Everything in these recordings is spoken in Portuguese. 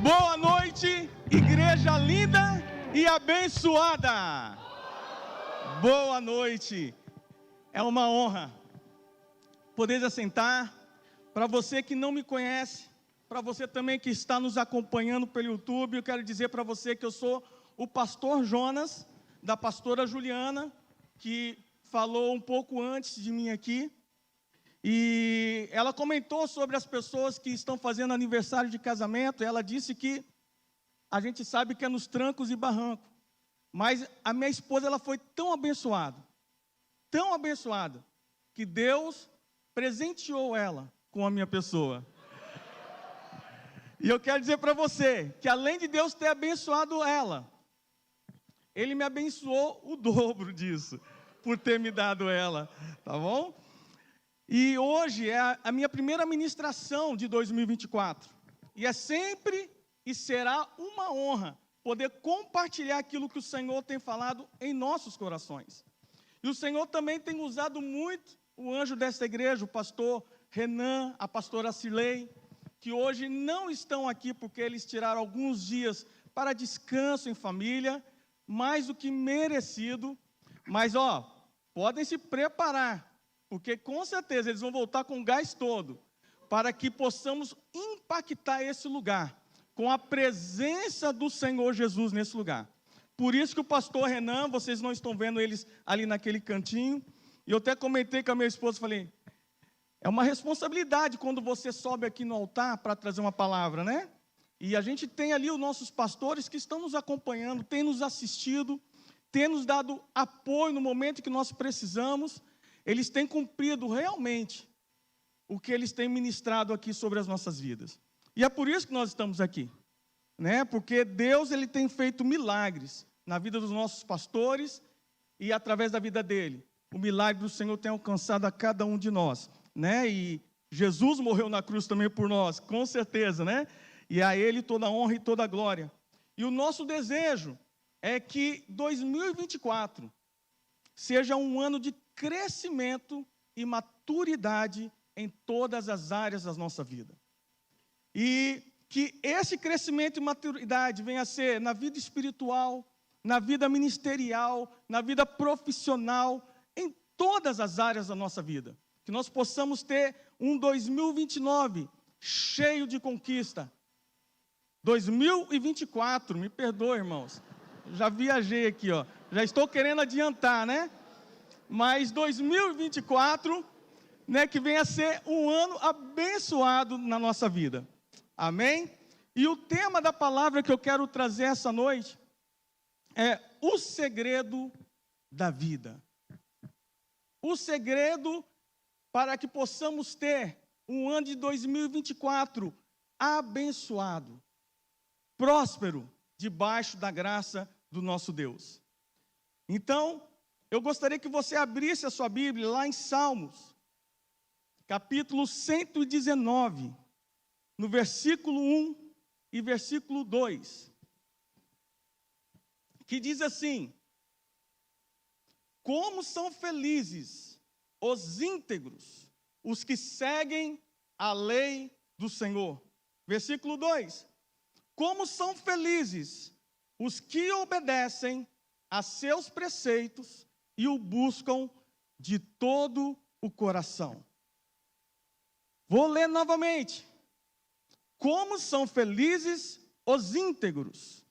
Boa noite, igreja linda e abençoada. Boa noite. É uma honra poder assentar. Para você que não me conhece, para você também que está nos acompanhando pelo YouTube, eu quero dizer para você que eu sou o pastor Jonas, da pastora Juliana, que falou um pouco antes de mim aqui. E ela comentou sobre as pessoas que estão fazendo aniversário de casamento. Ela disse que a gente sabe que é nos trancos e barrancos, mas a minha esposa, ela foi tão abençoada, que Deus presenteou ela com a minha pessoa. E eu quero dizer para você que além de Deus ter abençoado ela, Ele me abençoou o dobro disso, por ter me dado ela, tá bom? E hoje é a minha primeira ministração de 2024. E é sempre e será uma honra poder compartilhar aquilo que o Senhor tem falado em nossos corações. E o Senhor também tem usado muito o anjo desta igreja, o pastor Renan, a pastora Cilei, que hoje não estão aqui porque eles tiraram alguns dias para descanso em família, mais do que merecido. Mas, podem se preparar, porque com certeza eles vão voltar com o gás todo, para que possamos impactar esse lugar, com a presença do Senhor Jesus nesse lugar. Por isso que o pastor Renan, vocês não estão vendo eles ali naquele cantinho, e eu até comentei com a minha esposa, falei, é uma responsabilidade quando você sobe aqui no altar para trazer uma palavra, né? E a gente tem ali os nossos pastores que estão nos acompanhando, têm nos assistido, têm nos dado apoio no momento que nós precisamos. Eles têm cumprido realmente o que eles têm ministrado aqui sobre as nossas vidas. E é por isso que nós estamos aqui, né? Porque Deus, Ele tem feito milagres na vida dos nossos pastores e através da vida dele. O milagre do Senhor tem alcançado a cada um de nós, né? E Jesus morreu na cruz também por nós, com certeza, né? E a Ele toda a honra e toda a glória. E o nosso desejo é que 2024 seja um ano de crescimento e maturidade em todas as áreas da nossa vida. E que esse crescimento e maturidade venha a ser na vida espiritual, na vida ministerial, na vida profissional, em todas as áreas da nossa vida. Que nós possamos ter um 2029 cheio de conquista. 2024, me perdoe, irmãos. Já viajei aqui, já estou querendo adiantar, né? Mas 2024, né, que venha a ser um ano abençoado na nossa vida. Amém? E o tema da palavra que eu quero trazer essa noite é o segredo da vida. O segredo para que possamos ter um ano de 2024 abençoado, próspero, debaixo da graça do nosso Deus. Então, eu gostaria que você abrisse a sua Bíblia lá em Salmos, capítulo 119, no versículo 1 e versículo 2, que diz assim: como são felizes os íntegros, os que seguem a lei do Senhor. Versículo 2, como são felizes os que obedecem a seus preceitos e o buscam de todo o coração. Vou ler novamente. Como são felizes os íntegros,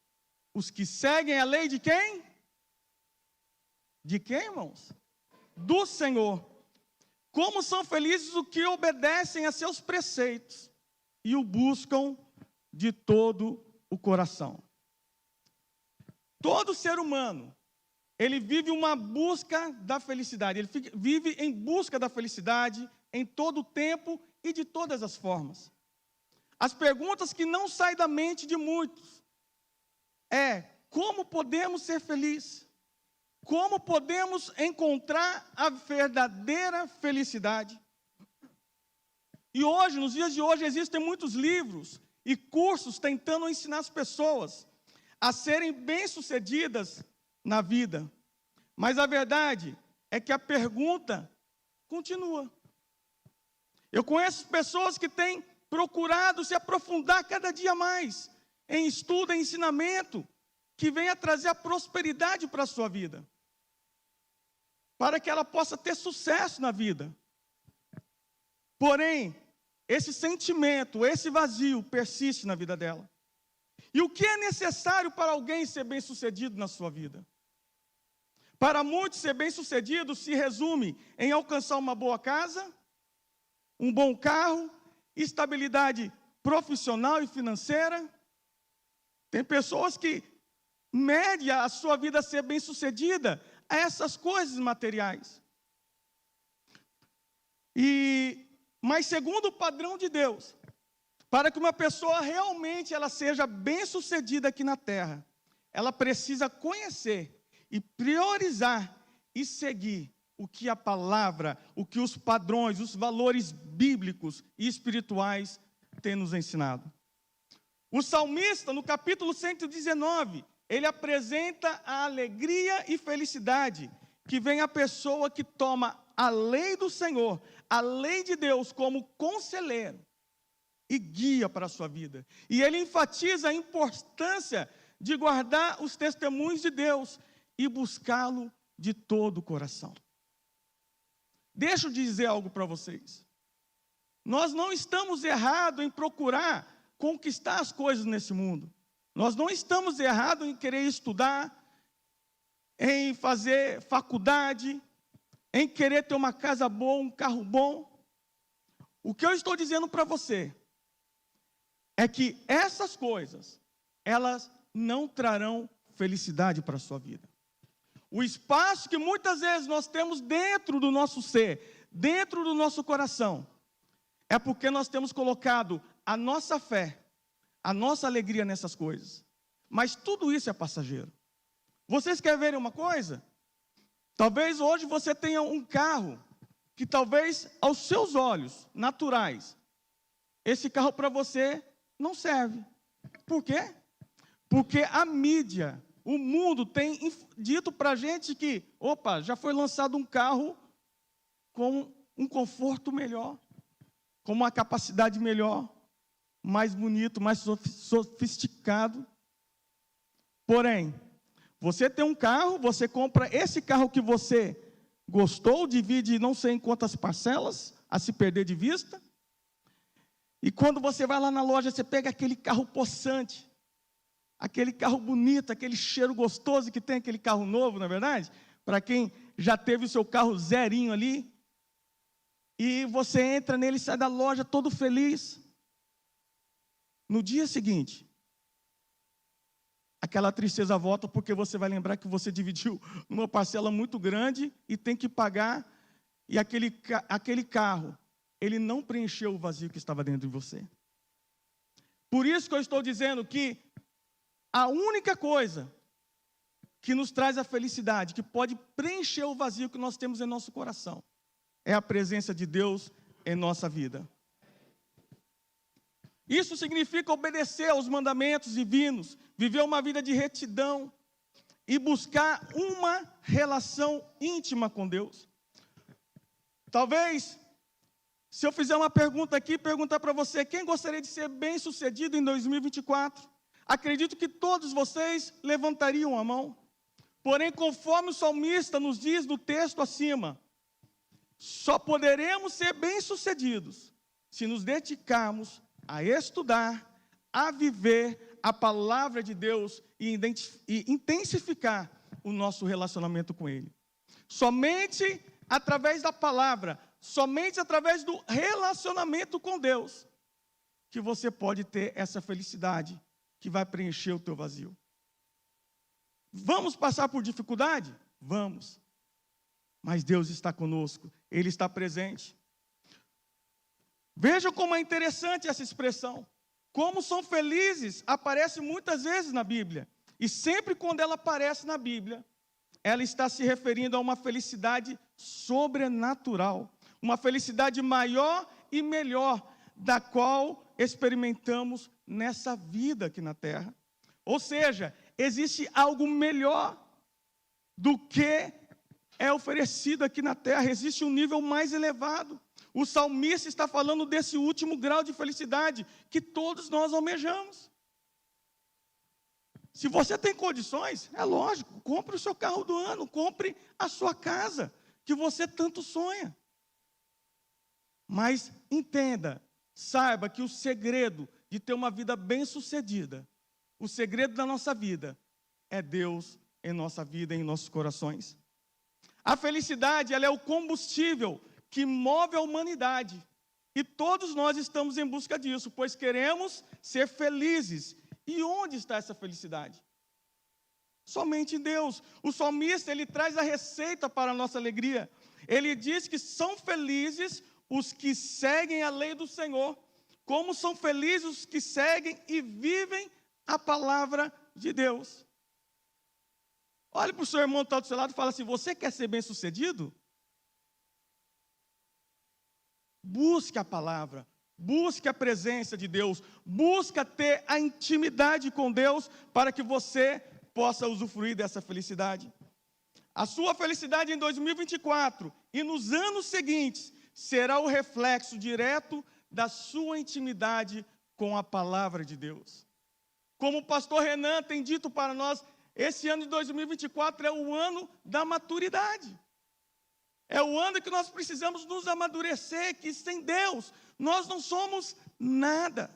os que seguem a lei de quem? De quem, irmãos? Do Senhor. Como são felizes os que obedecem a seus preceitos e o buscam de todo o coração. Todo ser humano, ele vive uma busca da felicidade, ele vive em busca da felicidade em todo o tempo e de todas as formas. As perguntas que não saem da mente de muitos é: como podemos ser felizes? Como podemos encontrar a verdadeira felicidade? E hoje, nos dias de hoje, existem muitos livros e cursos tentando ensinar as pessoas a serem bem-sucedidas na vida. Mas a verdade é que a pergunta continua. Eu conheço pessoas que têm procurado se aprofundar cada dia mais em estudo, em ensinamento, que venha trazer a prosperidade para a sua vida, para que ela possa ter sucesso na vida. Porém, esse sentimento, esse vazio persiste na vida dela. E o que é necessário para alguém ser bem-sucedido na sua vida? Para muitos, ser bem-sucedido se resume em alcançar uma boa casa, um bom carro, estabilidade profissional e financeira. Tem pessoas que medem a sua vida ser bem-sucedida a essas coisas materiais. Mas segundo o padrão de Deus, para que uma pessoa realmente ela seja bem-sucedida aqui na terra, ela precisa conhecer e priorizar e seguir o que a palavra, o que os padrões, os valores bíblicos e espirituais têm nos ensinado. O salmista, no capítulo 119, ele apresenta a alegria e felicidade que vem a pessoa que toma a lei do Senhor, a lei de Deus como conselheiro e guia para a sua vida. E ele enfatiza a importância de guardar os testemunhos de Deus e buscá-lo de todo o coração. Deixa eu dizer algo para vocês. Nós não estamos errados em procurar conquistar as coisas nesse mundo. Nós não estamos errados em querer estudar, em fazer faculdade, em querer ter uma casa boa, um carro bom. O que eu estou dizendo para você é que essas coisas, elas não trarão felicidade para a sua vida. O espaço que muitas vezes nós temos dentro do nosso ser, dentro do nosso coração, é porque nós temos colocado a nossa fé, a nossa alegria nessas coisas. Mas tudo isso é passageiro. Vocês querem ver uma coisa? Talvez hoje você tenha um carro que talvez aos seus olhos naturais, esse carro para você não serve. Por quê? Porque a mídia, o mundo tem dito para a gente que, já foi lançado um carro com um conforto melhor, com uma capacidade melhor, mais bonito, mais sofisticado. Porém, você tem um carro, você compra esse carro que você gostou, divide não sei em quantas parcelas, a se perder de vista. E quando você vai lá na loja, você pega aquele carro possante, aquele carro bonito, aquele cheiro gostoso que tem aquele carro novo, não é verdade? Para quem já teve o seu carro zerinho ali. E você entra nele e sai da loja todo feliz. No dia seguinte, aquela tristeza volta porque você vai lembrar que você dividiu numa parcela muito grande e tem que pagar. E aquele carro, ele não preencheu o vazio que estava dentro de você. Por isso que eu estou dizendo que a única coisa que nos traz a felicidade, que pode preencher o vazio que nós temos em nosso coração, é a presença de Deus em nossa vida. Isso significa obedecer aos mandamentos divinos, viver uma vida de retidão e buscar uma relação íntima com Deus. Talvez, se eu fizer uma pergunta aqui, perguntar para você, quem gostaria de ser bem-sucedido em 2024? Acredito que todos vocês levantariam a mão. Porém, conforme o salmista nos diz no texto acima, só poderemos ser bem-sucedidos se nos dedicarmos a estudar, a viver a palavra de Deus e intensificar o nosso relacionamento com Ele. Somente através da palavra, somente através do relacionamento com Deus, que você pode ter essa felicidade que vai preencher o teu vazio. Vamos passar por dificuldade? Vamos. Mas Deus está conosco, Ele está presente. Veja como é interessante essa expressão. Como são felizes aparece muitas vezes na Bíblia. E sempre quando ela aparece na Bíblia, ela está se referindo a uma felicidade sobrenatural. Uma felicidade maior e melhor, da qual experimentamos nessa vida aqui na terra. Ou seja, existe algo melhor do que é oferecido aqui na terra. Existe um nível mais elevado. O salmista está falando desse último grau de felicidade que todos nós almejamos. Se você tem condições, é lógico, compre o seu carro do ano, compre a sua casa, que você tanto sonha. Mas entenda, saiba que o segredo de ter uma vida bem-sucedida, o segredo da nossa vida, é Deus em nossa vida, em nossos corações. A felicidade, ela é o combustível que move a humanidade. E todos nós estamos em busca disso, pois queremos ser felizes. E onde está essa felicidade? Somente em Deus. O salmista, ele traz a receita para a nossa alegria. Ele diz que são felizes os que seguem a lei do Senhor. Como são felizes os que seguem e vivem a palavra de Deus. Olhe para o seu irmão que está do seu lado e fala assim: você quer ser bem-sucedido? Busque a palavra, busque a presença de Deus, busque ter a intimidade com Deus para que você possa usufruir dessa felicidade. A sua felicidade em 2024 e nos anos seguintes será o reflexo direto da sua intimidade com a palavra de Deus. Como o pastor Renan tem dito para nós, esse ano de 2024 é o ano da maturidade. É o ano que nós precisamos nos amadurecer, que sem Deus nós não somos nada.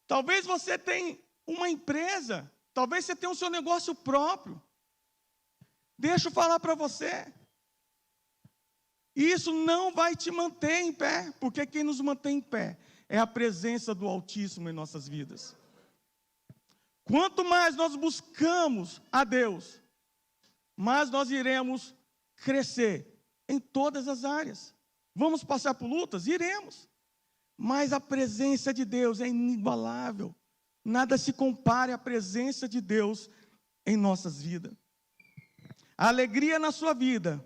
Talvez você tenha uma empresa, talvez você tenha o seu negócio próprio. Deixa eu falar para você. Isso não vai te manter em pé, porque quem nos mantém em pé é a presença do Altíssimo em nossas vidas. Quanto mais nós buscamos a Deus, mais nós iremos crescer em todas as áreas. Vamos passar por lutas? Iremos. Mas a presença de Deus é inigualável. Nada se compare à presença de Deus em nossas vidas. A alegria na sua vida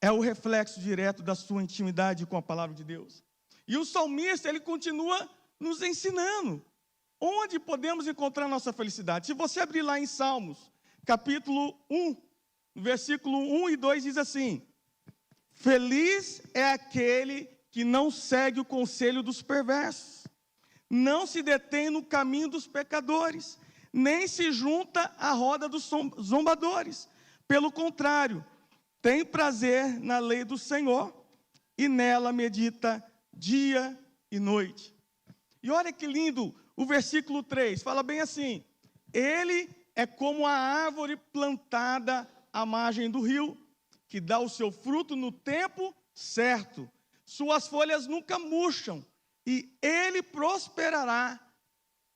é o reflexo direto da sua intimidade com a palavra de Deus. E o salmista, ele continua nos ensinando onde podemos encontrar nossa felicidade. Se você abrir lá em Salmos, capítulo 1, versículo 1 e 2, diz assim: feliz é aquele que não segue o conselho dos perversos, não se detém no caminho dos pecadores, nem se junta à roda dos zombadores. Pelo contrário, tem prazer na lei do Senhor e nela medita dia e noite. E olha que lindo, o versículo 3 fala bem assim: ele é como a árvore plantada à margem do rio, que dá o seu fruto no tempo certo, suas folhas nunca murcham, e ele prosperará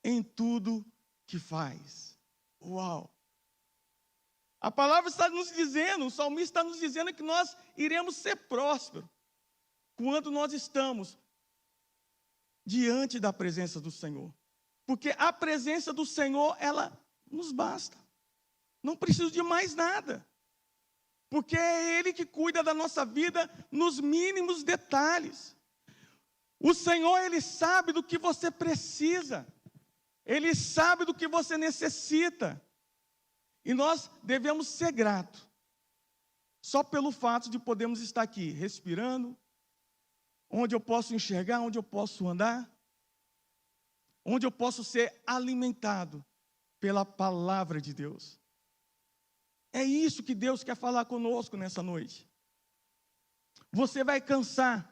em tudo que faz. Uau! A palavra está nos dizendo, o salmista está nos dizendo que nós iremos ser prósperos quando nós estamos diante da presença do Senhor. Porque a presença do Senhor, ela nos basta. Não preciso de mais nada. Porque é Ele que cuida da nossa vida nos mínimos detalhes. O Senhor, Ele sabe do que você precisa. Ele sabe do que você necessita. E nós devemos ser gratos. Só pelo fato de podermos estar aqui, respirando, onde eu posso enxergar, onde eu posso andar, onde eu posso ser alimentado pela palavra de Deus. É isso que Deus quer falar conosco nessa noite. Você vai cansar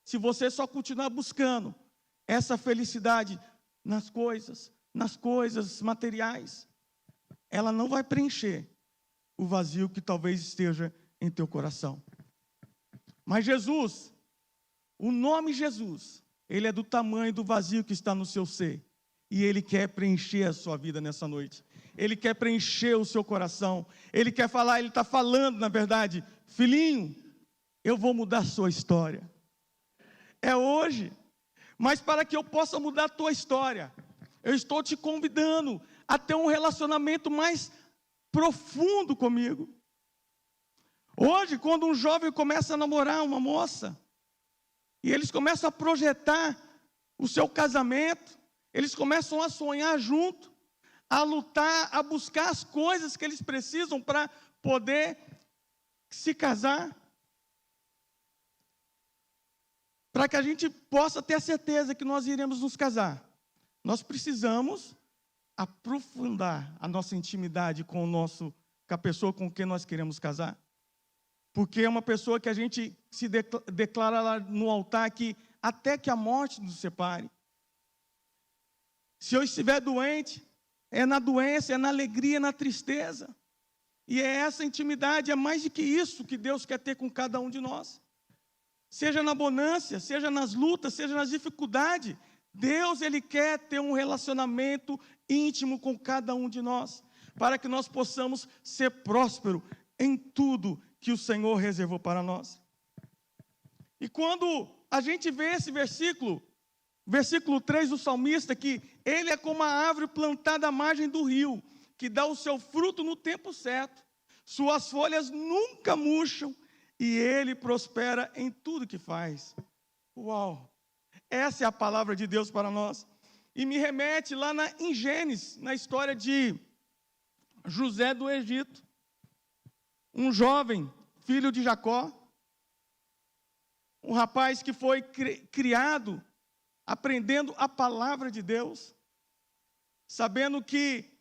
se você só continuar buscando essa felicidade nas coisas materiais. Ela não vai preencher o vazio que talvez esteja em teu coração. Mas Jesus, o nome Jesus, ele é do tamanho do vazio que está no seu ser. E Ele quer preencher a sua vida nessa noite. Ele quer preencher o seu coração. Ele quer falar, Ele está falando, na verdade: filhinho, eu vou mudar a sua história. É hoje. Mas para que eu possa mudar a tua história, eu estou te convidando a ter um relacionamento mais profundo comigo. Hoje, quando um jovem começa a namorar uma moça, e eles começam a projetar o seu casamento, eles começam a sonhar junto, a lutar, a buscar as coisas que eles precisam para poder se casar, para que a gente possa ter a certeza que nós iremos nos casar. Nós precisamos aprofundar a nossa intimidade com a pessoa com quem nós queremos casar. Porque é uma pessoa que a gente se declara lá no altar que até que a morte nos separe. Se eu estiver doente, é na doença, é na alegria, é na tristeza. E é essa intimidade, é mais do que isso que Deus quer ter com cada um de nós. Seja na bonança, seja nas lutas, seja nas dificuldades, Deus, Ele quer ter um relacionamento íntimo com cada um de nós, para que nós possamos ser prósperos em tudo que o Senhor reservou para nós. E quando a gente vê esse versículo 3 do salmista, que ele é como a árvore plantada à margem do rio, que dá o seu fruto no tempo certo, suas folhas nunca murcham, e ele prospera em tudo que faz. Uau! Essa é a palavra de Deus para nós. E me remete lá em Gênesis, na história de José do Egito. Um jovem, filho de Jacó, um rapaz que foi criado aprendendo a palavra de Deus, sabendo que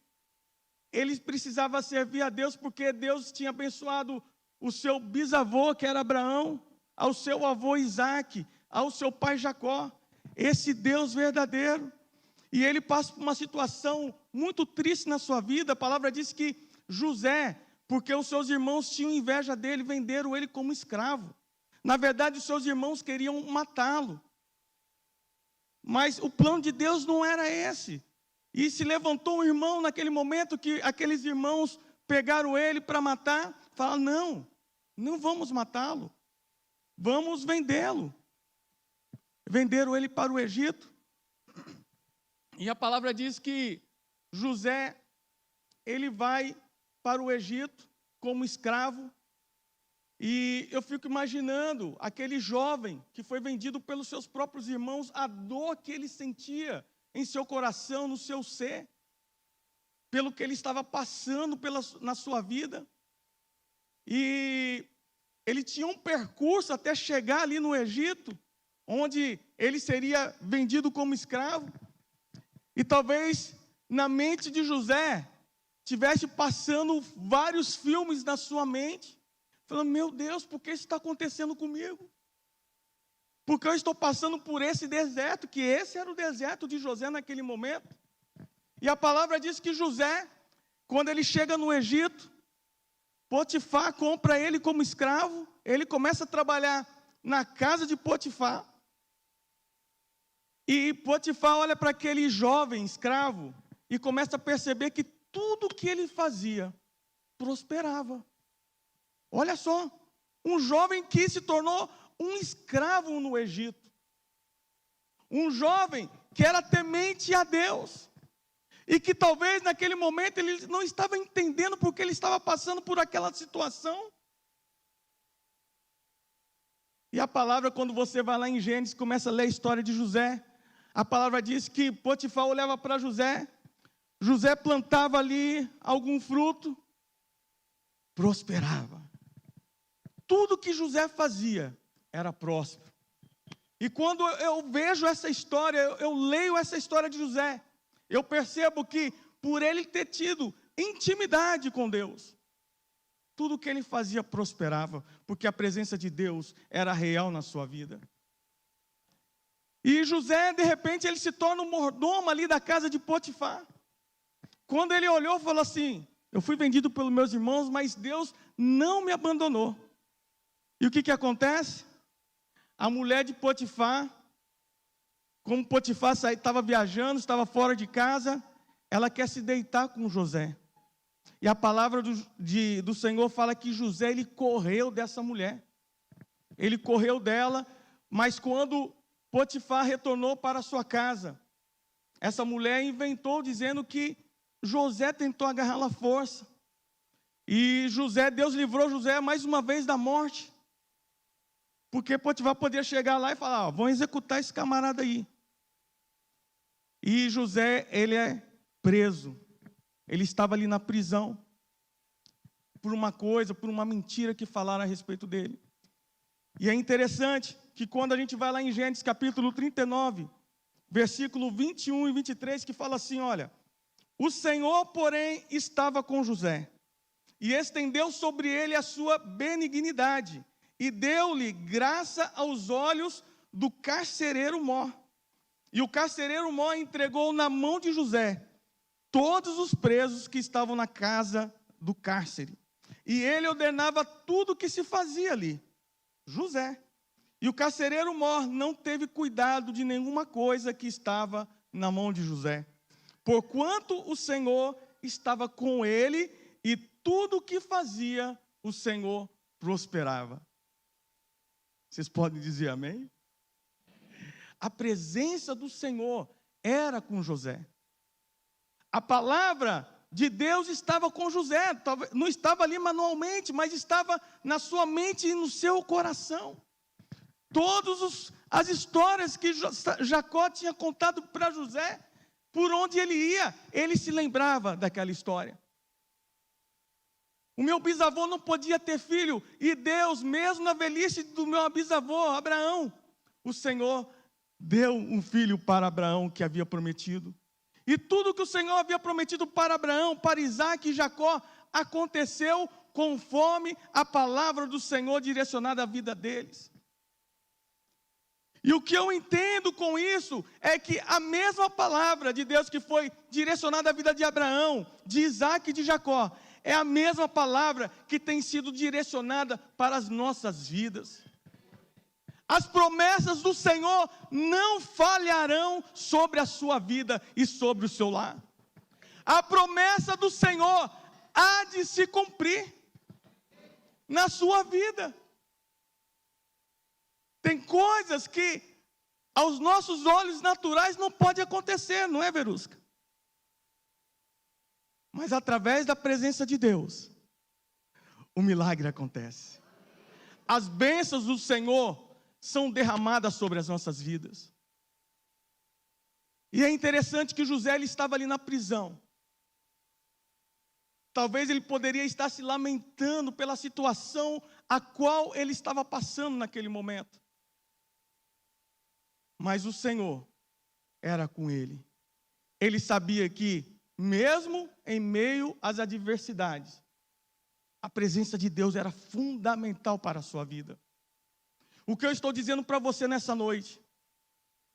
ele precisava servir a Deus, porque Deus tinha abençoado o seu bisavô, que era Abraão, ao seu avô Isaque, ao seu pai Jacó, esse Deus verdadeiro. E ele passa por uma situação muito triste na sua vida. A palavra diz que José, porque os seus irmãos tinham inveja dele, venderam ele como escravo. Na verdade, os seus irmãos queriam matá-lo. Mas o plano de Deus não era esse. E se levantou um irmão naquele momento que aqueles irmãos pegaram ele para matar. Falaram, não vamos matá-lo. Vamos vendê-lo. Venderam ele para o Egito. E a palavra diz que José, ele vai para o Egito como escravo. E eu fico imaginando aquele jovem que foi vendido pelos seus próprios irmãos, a dor que ele sentia em seu coração, no seu ser, pelo que ele estava passando na sua vida. E ele tinha um percurso até chegar ali no Egito, onde ele seria vendido como escravo. E talvez na mente de José tivesse passando vários filmes na sua mente, falando, meu Deus, por que isso está acontecendo comigo? Porque eu estou passando por esse deserto, que esse era o deserto de José naquele momento. E a palavra diz que José, quando ele chega no Egito, Potifar compra ele como escravo, ele começa a trabalhar na casa de Potifar. E Potifar olha para aquele jovem escravo e começa a perceber que tudo que ele fazia prosperava. Olha só, um jovem que se tornou um escravo no Egito. Um jovem que era temente a Deus. E que talvez naquele momento ele não estava entendendo porque ele estava passando por aquela situação. E a palavra, quando você vai lá em Gênesis, começa a ler a história de José. A palavra diz que Potifar olhava para José. José plantava ali algum fruto, prosperava. Tudo que José fazia era próspero. E quando eu vejo essa história, eu leio essa história de José, eu percebo que por ele ter tido intimidade com Deus, tudo que ele fazia prosperava, porque a presença de Deus era real na sua vida. E José, de repente, ele se torna um mordomo ali da casa de Potifar. Quando ele olhou, falou assim, eu fui vendido pelos meus irmãos, mas Deus não me abandonou. E o que acontece? A mulher de Potifar, como Potifar estava viajando, estava fora de casa, ela quer se deitar com José. E a palavra do Senhor fala que José, ele correu dessa mulher. Ele correu dela, mas quando Potifar retornou para sua casa, essa mulher inventou dizendo que José tentou agarrá-la à força. E Deus livrou José mais uma vez da morte. Porque Potifar podia chegar lá e falar, vão executar esse camarada aí. E José, ele é preso. Ele estava ali na prisão. Por uma mentira que falaram a respeito dele. E é interessante que quando a gente vai lá em Gênesis capítulo 39, versículo 21 e 23, que fala assim, olha: o Senhor, porém, estava com José, e estendeu sobre ele a sua benignidade, e deu-lhe graça aos olhos do carcereiro Mó. E o carcereiro Mó entregou na mão de José todos os presos que estavam na casa do cárcere. E ele ordenava tudo o que se fazia ali. José. E o carcereiro Mó não teve cuidado de nenhuma coisa que estava na mão de José, porquanto o Senhor estava com ele, e tudo o que fazia, o Senhor prosperava. Vocês podem dizer amém? A presença do Senhor era com José. A palavra de Deus estava com José, não estava ali manualmente, mas estava na sua mente e no seu coração. Todas as histórias que Jacó tinha contado para José, por onde ele ia, ele se lembrava daquela história. O meu bisavô não podia ter filho, e Deus, mesmo na velhice do meu bisavô, Abraão, o Senhor deu um filho para Abraão que havia prometido. E tudo que o Senhor havia prometido para Abraão, para Isaac e Jacó, aconteceu conforme a palavra do Senhor direcionada à vida deles. E o que eu entendo com isso é que a mesma palavra de Deus que foi direcionada à vida de Abraão, de Isaac e de Jacó, é a mesma palavra que tem sido direcionada para as nossas vidas. As promessas do Senhor não falharão sobre a sua vida e sobre o seu lar. A promessa do Senhor há de se cumprir na sua vida. Tem coisas que aos nossos olhos naturais não pode acontecer, não é, Verusca? Mas através da presença de Deus, o milagre acontece. As bênçãos do Senhor são derramadas sobre as nossas vidas. E é interessante que José, ele estava ali na prisão. Talvez ele poderia estar se lamentando pela situação a qual ele estava passando naquele momento. Mas o Senhor era com ele. Ele sabia que, mesmo em meio às adversidades, a presença de Deus era fundamental para a sua vida. O que eu estou dizendo para você nessa noite,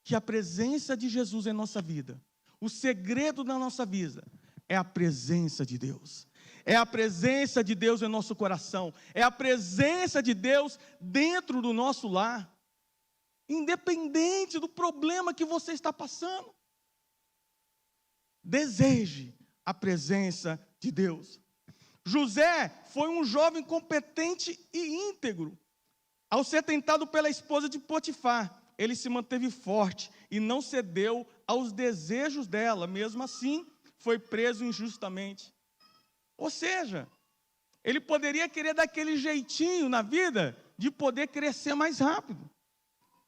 que a presença de Jesus em nossa vida, o segredo da nossa vida, é a presença de Deus. É a presença de Deus em nosso coração. É a presença de Deus dentro do nosso lar. Independente do problema que você está passando, deseje a presença de Deus. José foi um jovem competente e íntegro. Ao ser tentado pela esposa de Potifar, ele se manteve forte e não cedeu aos desejos dela. Mesmo assim, foi preso injustamente. Ou seja, ele poderia querer daquele jeitinho na vida de poder crescer mais rápido.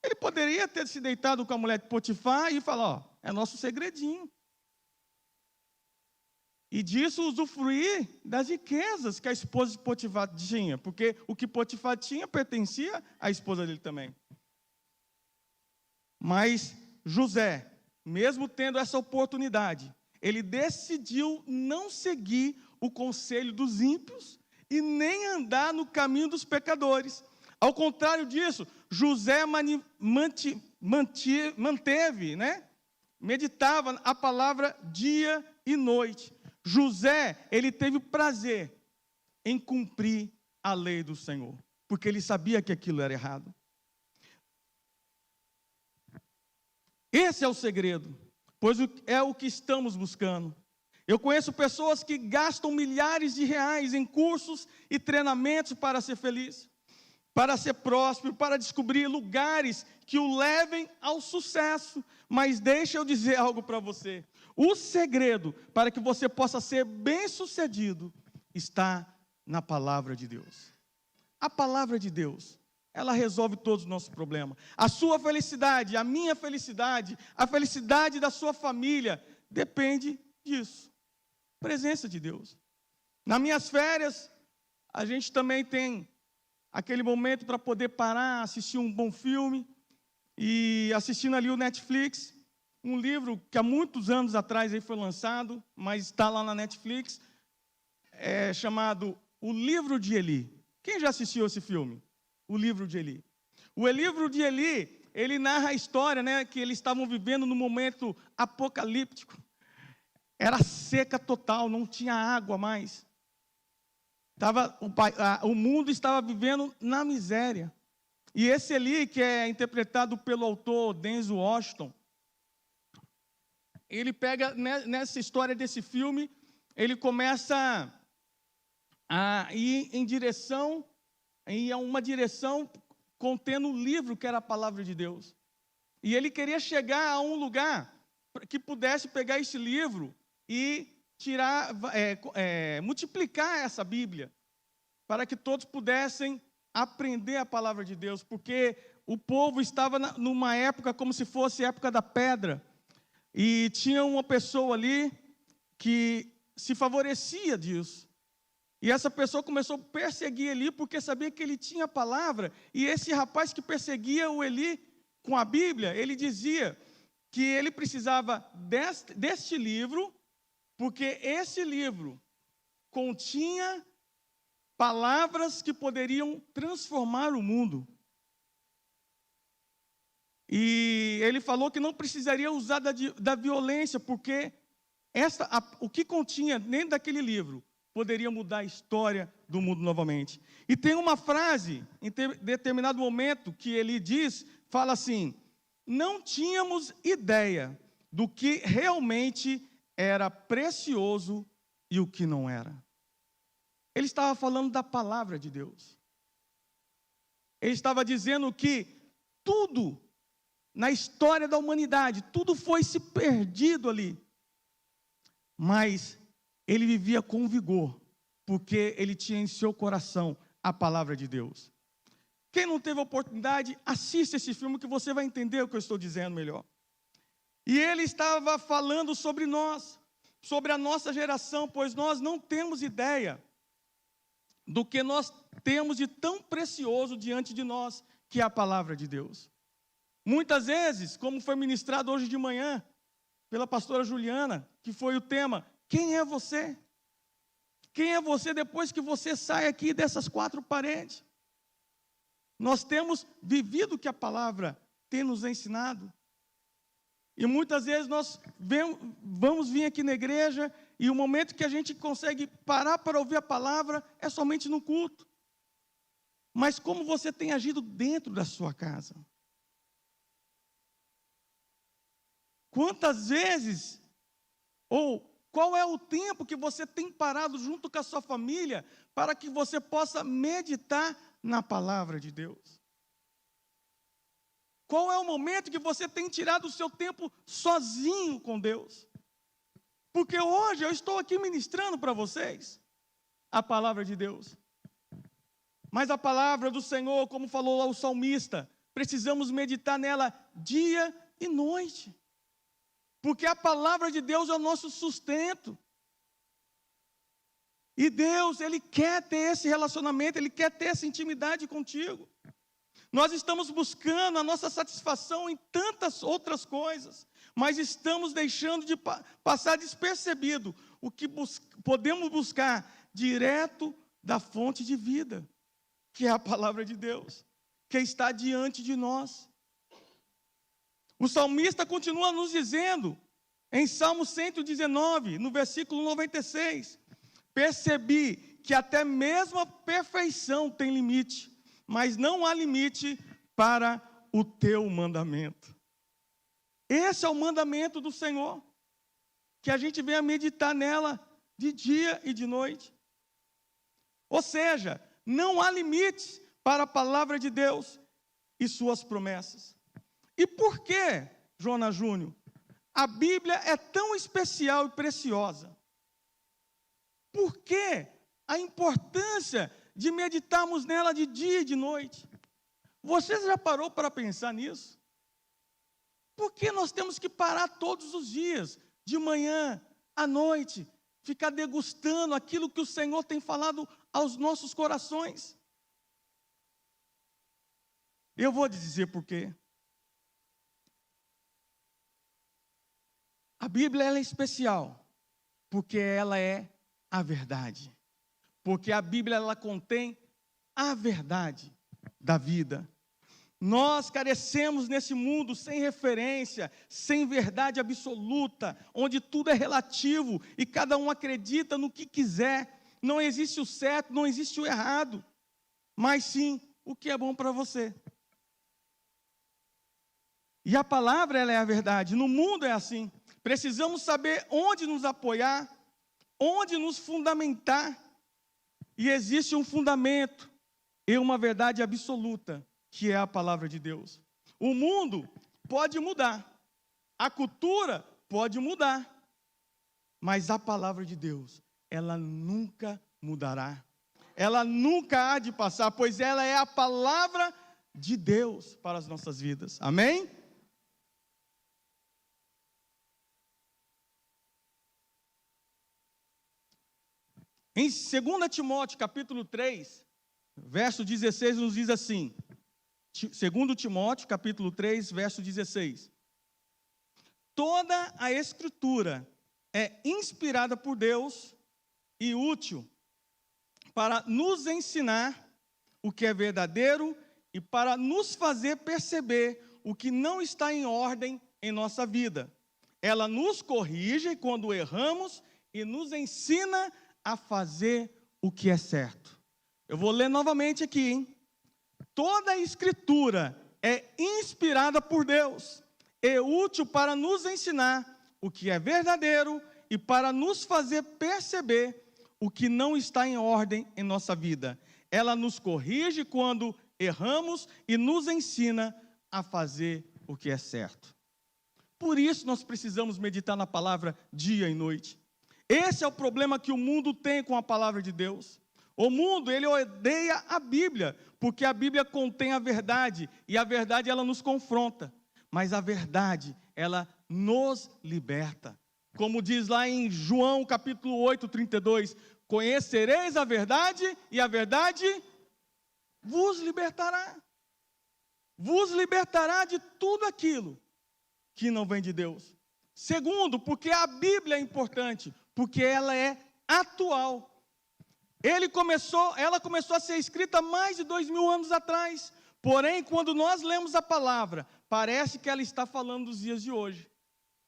Ele poderia ter se deitado com a mulher de Potifar e falar, ó, é nosso segredinho. E disso usufruir das riquezas que a esposa de Potifar tinha, porque o que Potifar tinha pertencia à esposa dele também. Mas José, mesmo tendo essa oportunidade, ele decidiu não seguir o conselho dos ímpios e nem andar no caminho dos pecadores. Ao contrário disso, José manteve, meditava a palavra dia e noite. José, ele teve prazer em cumprir a lei do Senhor, porque ele sabia que aquilo era errado. Esse é o segredo, pois é o que estamos buscando. Eu conheço pessoas que gastam milhares de reais em cursos e treinamentos para ser feliz, para ser próspero, para descobrir lugares que o levem ao sucesso. Mas deixa eu dizer algo para você. O segredo para que você possa ser bem-sucedido está na palavra de Deus. A palavra de Deus, ela resolve todos os nossos problemas. A sua felicidade, a minha felicidade, a felicidade da sua família, depende disso. Presença de Deus. Nas minhas férias, a gente também tem aquele momento para poder parar, assistir um bom filme, e assistindo ali o Netflix, um livro que há muitos anos atrás aí foi lançado, mas está lá na Netflix, chamado O Livro de Eli. Quem já assistiu esse filme? O Livro de Eli. O Livro de Eli, ele narra a história, né, que eles estavam vivendo num momento apocalíptico. Era seca total, não tinha água mais. O mundo estava vivendo na miséria. E esse Eli, que é interpretado pelo autor Denzel Washington, ele pega nessa história desse filme, ele começa a ir em uma direção contendo um livro que era a palavra de Deus. E ele queria chegar a um lugar que pudesse pegar esse livro e multiplicar essa Bíblia, para que todos pudessem aprender a palavra de Deus, porque o povo estava numa época como se fosse a época da pedra, e tinha uma pessoa ali que se favorecia disso. E essa pessoa começou a perseguir Eli, porque sabia que ele tinha a palavra, e esse rapaz que perseguia o Eli com a Bíblia, ele dizia que ele precisava deste livro, porque esse livro continha palavras que poderiam transformar o mundo. E ele falou que não precisaria usar da violência, porque o que continha dentro daquele livro poderia mudar a história do mundo novamente. E tem uma frase, em determinado momento, que ele fala assim: não tínhamos ideia do que realmente era precioso e o que não era. Ele estava falando da palavra de Deus. Ele estava dizendo que tudo na história da humanidade, tudo foi se perdido ali. Mas ele vivia com vigor, porque ele tinha em seu coração a palavra de Deus. Quem não teve oportunidade, assista esse filme que você vai entender o que eu estou dizendo melhor. E ele estava falando sobre nós, sobre a nossa geração, pois nós não temos ideia do que nós temos de tão precioso diante de nós, que é a palavra de Deus. Muitas vezes, como foi ministrado hoje de manhã, pela pastora Juliana, que foi o tema: quem é você? Quem é você depois que você sai aqui dessas quatro paredes? Nós temos vivido o que a palavra tem nos ensinado. E muitas vezes nós vamos vir aqui na igreja e o momento que a gente consegue parar para ouvir a palavra é somente no culto. Mas como você tem agido dentro da sua casa? Quantas vezes, ou qual é o tempo que você tem parado junto com a sua família para que você possa meditar na palavra de Deus? Qual é o momento que você tem tirado o seu tempo sozinho com Deus? Porque hoje eu estou aqui ministrando para vocês a palavra de Deus. Mas a palavra do Senhor, como falou lá o salmista, precisamos meditar nela dia e noite. Porque a palavra de Deus é o nosso sustento. E Deus, Ele quer ter esse relacionamento, Ele quer ter essa intimidade contigo. Nós estamos buscando a nossa satisfação em tantas outras coisas, mas estamos deixando de passar despercebido o que podemos buscar direto da fonte de vida, que é a palavra de Deus, que está diante de nós. O salmista continua nos dizendo, em Salmo 119, no versículo 96, percebi que até mesmo a perfeição tem limite, mas não há limite para o teu mandamento. Esse é o mandamento do Senhor, que a gente venha meditar nela de dia e de noite. Ou seja, não há limites para a palavra de Deus e suas promessas. E por que, Jonas Júnior, a Bíblia é tão especial e preciosa? Por que a importância de meditarmos nela de dia e de noite? Você já parou para pensar nisso? Por que nós temos que parar todos os dias, de manhã, à noite, ficar degustando aquilo que o Senhor tem falado aos nossos corações? Eu vou te dizer por quê. Bíblia ela é especial, porque ela é a verdade. Porque a Bíblia ela contém a verdade da vida. Nós carecemos nesse mundo sem referência, sem verdade absoluta, onde tudo é relativo e cada um acredita no que quiser. Não existe o certo, não existe o errado, mas sim o que é bom para você. E a palavra ela é a verdade. No mundo é assim. Precisamos saber onde nos apoiar, onde nos fundamentar. E existe um fundamento e uma verdade absoluta, que é a palavra de Deus. O mundo pode mudar, a cultura pode mudar, mas a palavra de Deus, ela nunca mudará. Ela nunca há de passar, pois ela é a palavra de Deus para as nossas vidas. Amém? Em 2 Timóteo, capítulo 3, verso 16, nos diz assim, 2 Timóteo, capítulo 3, verso 16. Toda a Escritura é inspirada por Deus e útil para nos ensinar o que é verdadeiro e para nos fazer perceber o que não está em ordem em nossa vida. Ela nos corrige quando erramos e nos ensina a fazer o que é certo. Eu vou ler novamente aqui, hein? Toda a Escritura é inspirada por Deus, é útil para nos ensinar o que é verdadeiro e para nos fazer perceber o que não está em ordem em nossa vida. Ela nos corrige quando erramos e nos ensina a fazer o que é certo. Por isso nós precisamos meditar na palavra dia e noite. Esse é o problema que o mundo tem com a palavra de Deus. O mundo, ele odeia a Bíblia, porque a Bíblia contém a verdade, e a verdade ela nos confronta. Mas a verdade, ela nos liberta. Como diz lá em João capítulo 8, 32, conhecereis a verdade, e a verdade vos libertará. Vos libertará de tudo aquilo que não vem de Deus. Segundo, porque a Bíblia é importante, porque ela é atual. Ela começou a ser escrita mais de 2000 anos atrás. Porém, quando nós lemos a palavra, parece que ela está falando dos dias de hoje.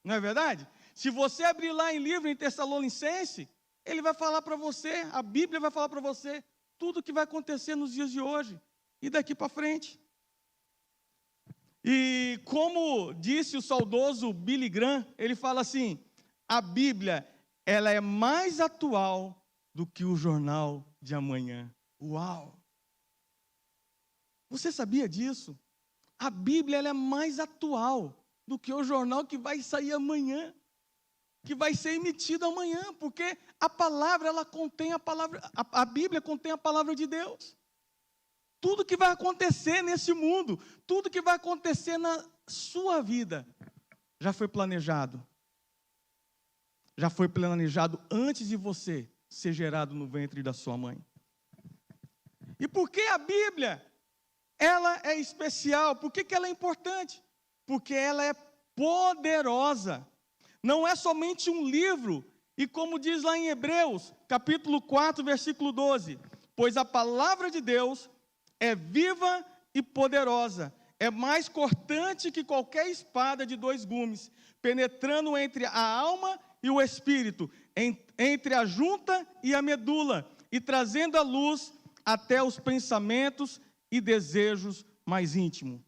Não é verdade? Se você abrir lá em livro em Tessalonicense, ele vai falar para você, a Bíblia vai falar para você, tudo o que vai acontecer nos dias de hoje e daqui para frente. E como disse o saudoso Billy Graham, ele fala assim, a Bíblia, ela é mais atual do que o jornal de amanhã. Uau! Você sabia disso? A Bíblia ela é mais atual do que o jornal que vai sair amanhã, que vai ser emitido amanhã, porque a palavra, ela contém a palavra, a Bíblia contém a palavra de Deus. Tudo que vai acontecer nesse mundo, tudo que vai acontecer na sua vida, já foi planejado. Já foi planejado antes de você ser gerado no ventre da sua mãe. E por que a Bíblia, ela é especial? Por que ela é importante? Porque ela é poderosa. Não é somente um livro, e como diz lá em Hebreus, capítulo 4, versículo 12, pois a palavra de Deus é viva e poderosa, é mais cortante que qualquer espada de 2 gumes, penetrando entre a alma e o espírito, entre a junta e a medula, e trazendo à luz até os pensamentos e desejos mais íntimos.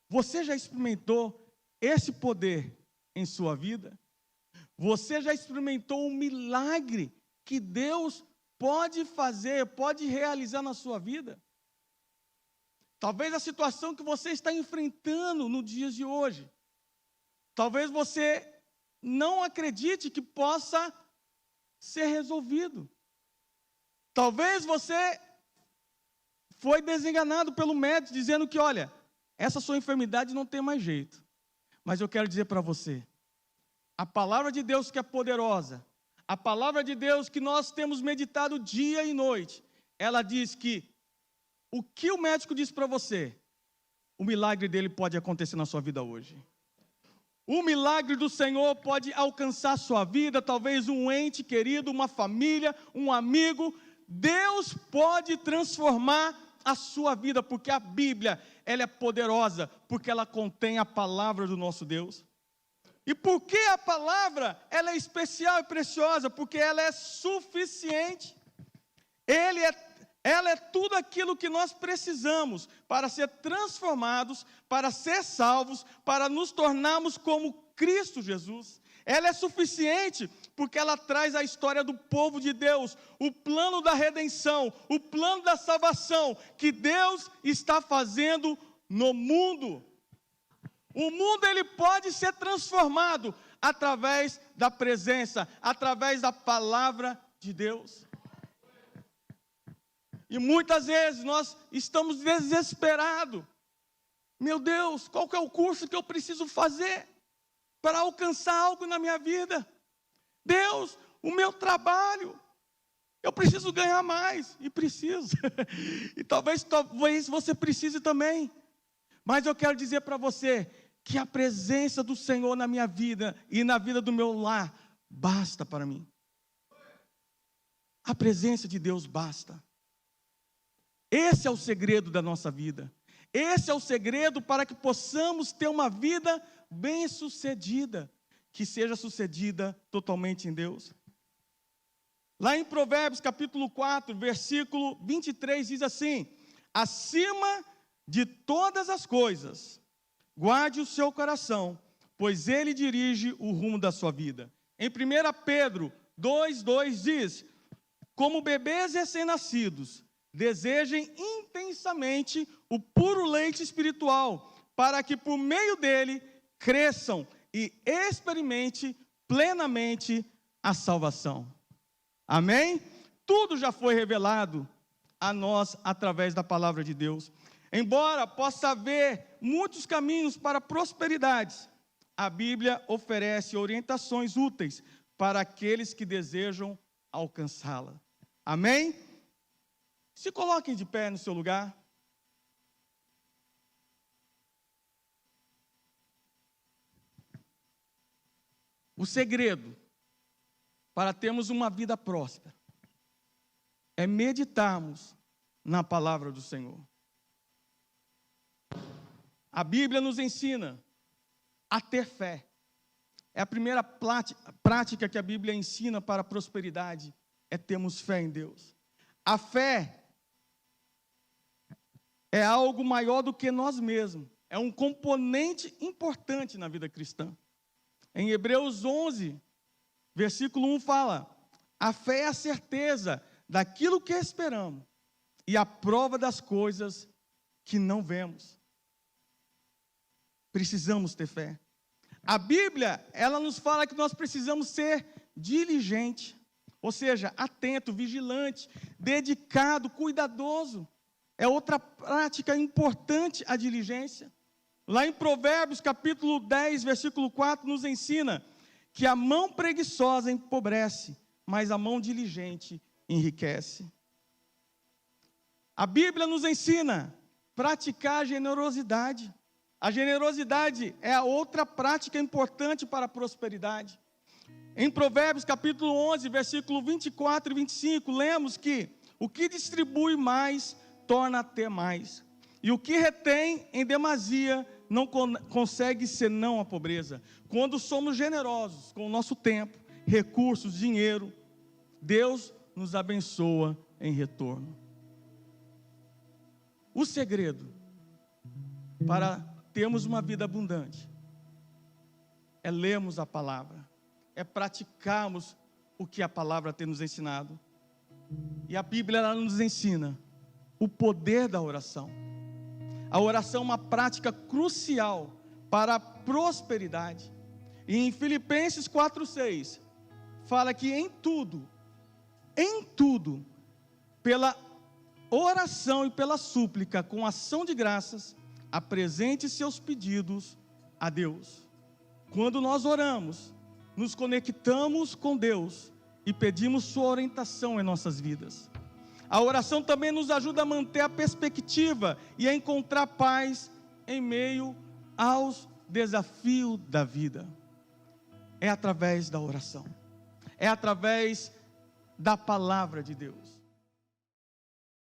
Você já experimentou esse poder em sua vida? Você já experimentou um milagre que Deus pode fazer, pode realizar na sua vida? Talvez a situação que você está enfrentando nos dias de hoje, talvez você não acredite que possa ser resolvido. Talvez você foi desenganado pelo médico, dizendo que, olha, essa sua enfermidade não tem mais jeito. Mas eu quero dizer para você, a palavra de Deus que é poderosa, a palavra de Deus que nós temos meditado dia e noite, ela diz que o que o médico disse para você, o milagre dele pode acontecer na sua vida hoje. O milagre do Senhor pode alcançar a sua vida, talvez um ente querido, uma família, um amigo. Deus pode transformar a sua vida, porque a Bíblia, ela é poderosa, porque ela contém a palavra do nosso Deus. E por que a palavra, ela é especial e preciosa? Porque ela é suficiente. Ela é tudo aquilo que nós precisamos para ser transformados, para ser salvos, para nos tornarmos como Cristo Jesus. Ela é suficiente porque ela traz a história do povo de Deus, o plano da redenção, o plano da salvação que Deus está fazendo no mundo. O mundo, ele pode ser transformado através da presença, através da palavra de Deus. E muitas vezes nós estamos desesperados. Meu Deus, qual que é o curso que eu preciso fazer para alcançar algo na minha vida? Deus, o meu trabalho, eu preciso ganhar mais, e preciso. E talvez você precise também. Mas eu quero dizer para você que a presença do Senhor na minha vida e na vida do meu lar basta para mim. A presença de Deus basta. Esse é o segredo da nossa vida. Esse é o segredo para que possamos ter uma vida bem-sucedida, que seja sucedida totalmente em Deus. Lá em Provérbios capítulo 4, versículo 23, diz assim: acima de todas as coisas, guarde o seu coração, pois ele dirige o rumo da sua vida. Em 1 Pedro 2,2 diz: como bebês recém-nascidos, desejem intensamente o puro leite espiritual, para que por meio dele cresçam e experimente plenamente a salvação. Amém? Tudo já foi revelado a nós através da palavra de Deus. Embora possa haver muitos caminhos para a prosperidade, a Bíblia oferece orientações úteis para aqueles que desejam alcançá-la. Amém? Se coloquem de pé no seu lugar. O segredo para termos uma vida próspera é meditarmos na palavra do Senhor. A Bíblia nos ensina a ter fé. É a primeira prática que a Bíblia ensina para a prosperidade, é termos fé em Deus. A fé é algo maior do que nós mesmos. É um componente importante na vida cristã. Em Hebreus 11, versículo 1 fala: a fé é a certeza daquilo que esperamos e a prova das coisas que não vemos. Precisamos ter fé. A Bíblia, ela nos fala que nós precisamos ser diligente, ou seja, atento, vigilante, dedicado, cuidadoso. É outra prática importante a diligência. Lá em Provérbios capítulo 10, versículo 4, nos ensina que a mão preguiçosa empobrece, mas a mão diligente enriquece. A Bíblia nos ensina a praticar a generosidade. A generosidade é a outra prática importante para a prosperidade. Em Provérbios capítulo 11, versículo 24 e 25, lemos que o que distribui mais torna a ter mais, e o que retém em demasia não consegue senão a pobreza. Quando somos generosos com o nosso tempo, recursos, dinheiro, Deus nos abençoa em retorno. O segredo para termos uma vida abundante é lermos a palavra, é praticarmos o que a palavra tem nos ensinado. E a Bíblia, ela nos ensina o poder da oração. A oração é uma prática crucial para a prosperidade. E em Filipenses 4,6, fala que em tudo, pela oração e pela súplica, com ação de graças, apresente seus pedidos a Deus. Quando nós oramos, nos conectamos com Deus e pedimos sua orientação em nossas vidas. A oração também nos ajuda a manter a perspectiva e a encontrar paz em meio aos desafio da vida é através da oração, é através da palavra de Deus.